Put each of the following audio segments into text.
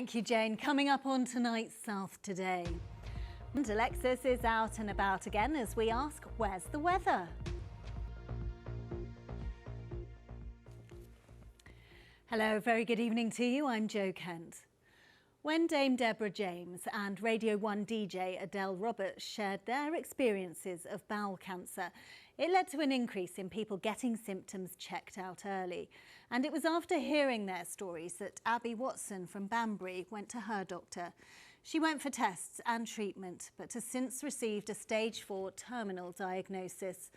Thank you, Jane. Coming up on tonight's South Today. And Alexis is out and about again as we ask, where's the weather? Hello, very good evening to you. I'm Jo Kent. When Dame Deborah James and Radio 1 DJ Adele Roberts shared their experiences of bowel cancer, it led to an increase in people getting symptoms checked out early. And it was after hearing their stories that Abby Watson from Banbury went to her doctor. She went for tests and treatment, but has since received a stage 4 terminal diagnosis.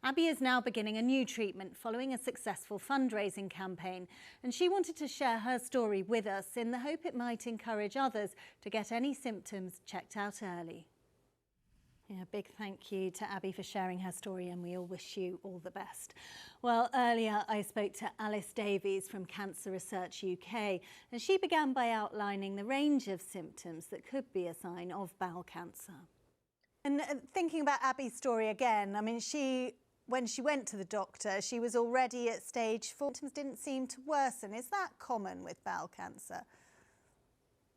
Abby is now beginning a new treatment following a successful fundraising campaign, and she wanted to share her story with us in the hope it might encourage others to get any symptoms checked out early. Yeah, big thank you to Abby for sharing her story, and we all wish you all the best. Well, earlier I spoke to Alice Davies from Cancer Research UK, and she began by outlining the range of symptoms that could be a sign of bowel cancer. And thinking about Abby's story again, I mean, when she went to the doctor, she was already at stage 4. Symptoms didn't seem to worsen. Is that common with bowel cancer?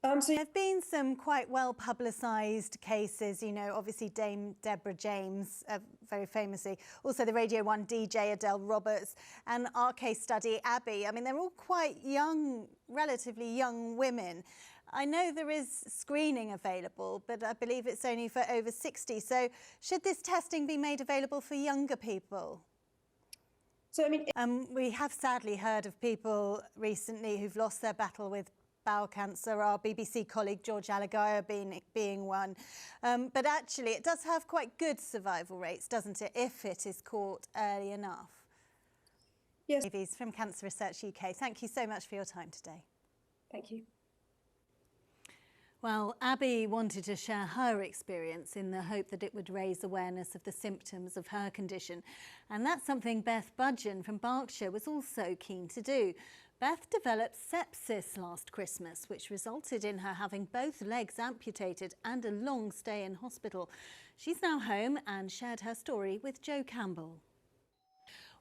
There have been some quite well publicised cases, you know, obviously Dame Deborah James, very famously, also the Radio 1 DJ Adele Roberts, and our case study, Abby. I mean, they're all quite young, relatively young women. I know there is screening available, but I believe it's only for over 60. So should this testing be made available for younger people? So, I mean, we have sadly heard of people recently who've lost their battle with bowel cancer, our BBC colleague George Alagaya being one. But actually, it does have quite good survival rates, doesn't it, if it is caught early enough? Yes. Davies from Cancer Research UK, thank you so much for your time today. Thank you. Well, Abby wanted to share her experience in the hope that it would raise awareness of the symptoms of her condition. And that's something Beth Budgeon from Berkshire was also keen to do. Beth developed sepsis last Christmas, which resulted in her having both legs amputated and a long stay in hospital. She's now home and shared her story with Jo Campbell.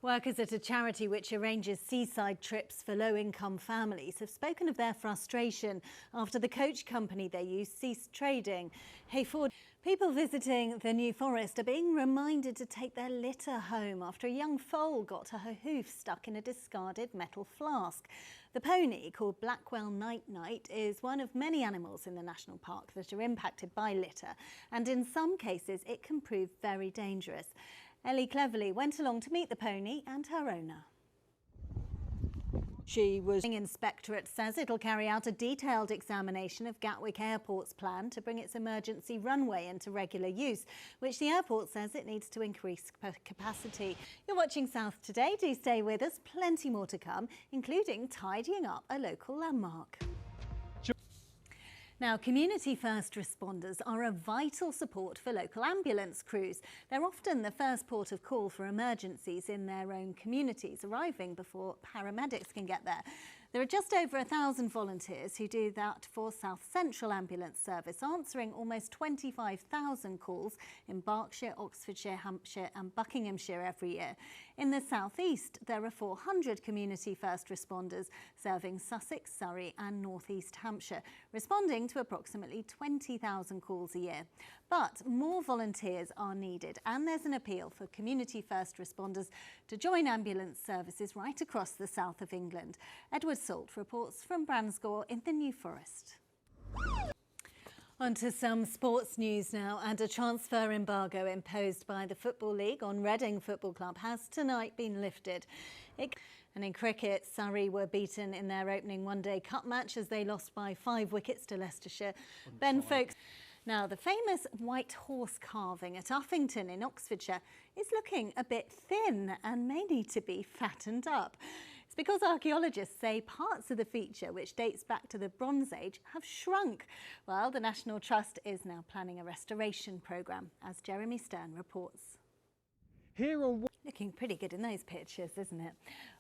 Workers at a charity which arranges seaside trips for low-income families have spoken of their frustration after the coach company they use ceased trading. Hayford, people visiting the New Forest are being reminded to take their litter home after a young foal got her hoof stuck in a discarded metal flask. The pony, called Blackwell Night Night, is one of many animals in the national park that are impacted by litter, and in some cases it can prove very dangerous. Ellie Cleverly went along to meet the pony and her owner. The inspectorate says it'll carry out a detailed examination of Gatwick Airport's plan to bring its emergency runway into regular use, which the airport says it needs to increase capacity. You're watching South Today. Do stay with us. Plenty more to come, including tidying up a local landmark. Now, community first responders are a vital support for local ambulance crews. They're often the first port of call for emergencies in their own communities, arriving before paramedics can get there. There are just over 1,000 volunteers who do that for South Central Ambulance Service, answering almost 25,000 calls in Berkshire, Oxfordshire, Hampshire and Buckinghamshire every year. In the South East, there are 400 community first responders serving Sussex, Surrey and North East Hampshire, responding to approximately 20,000 calls a year. But more volunteers are needed, and there's an appeal for community first responders to join ambulance services right across the south of England. Edward Salt reports from Bransgaw in the New Forest. On to some sports news now, and a transfer embargo imposed by the Football League on Reading Football Club has tonight been lifted. And in cricket, Surrey were beaten in their opening one-day cup match as they lost by 5 wickets to Leicestershire. Ben Folkes. Now, the famous white horse carving at Uffington in Oxfordshire is looking a bit thin and may need to be fattened up. It's because archaeologists say parts of the feature, which dates back to the Bronze Age, have shrunk. Well, the National Trust is now planning a restoration programme, as Jeremy Stern reports. Here on Looking pretty good in those pictures, isn't it?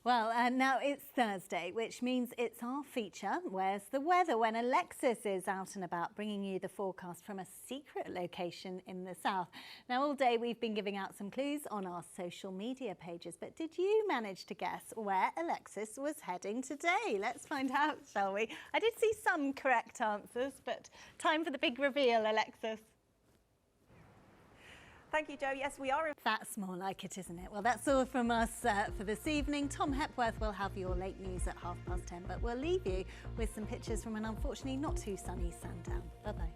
Well, now it's Thursday, which means it's our feature, Where's the Weather, when Alexis is out and about bringing you the forecast from a secret location in the south. Now, all day we've been giving out some clues on our social media pages, but did you manage to guess where Alexis was heading today? Let's find out, shall we? I did see some correct answers, but time for the big reveal, Alexis. Thank you, Jo. Yes, we are. That's more like it, isn't it? Well, that's all from us for this evening. Tom Hepworth will have your late news at 10:30, but we'll leave you with some pictures from an unfortunately not too sunny Sandown. Bye-bye.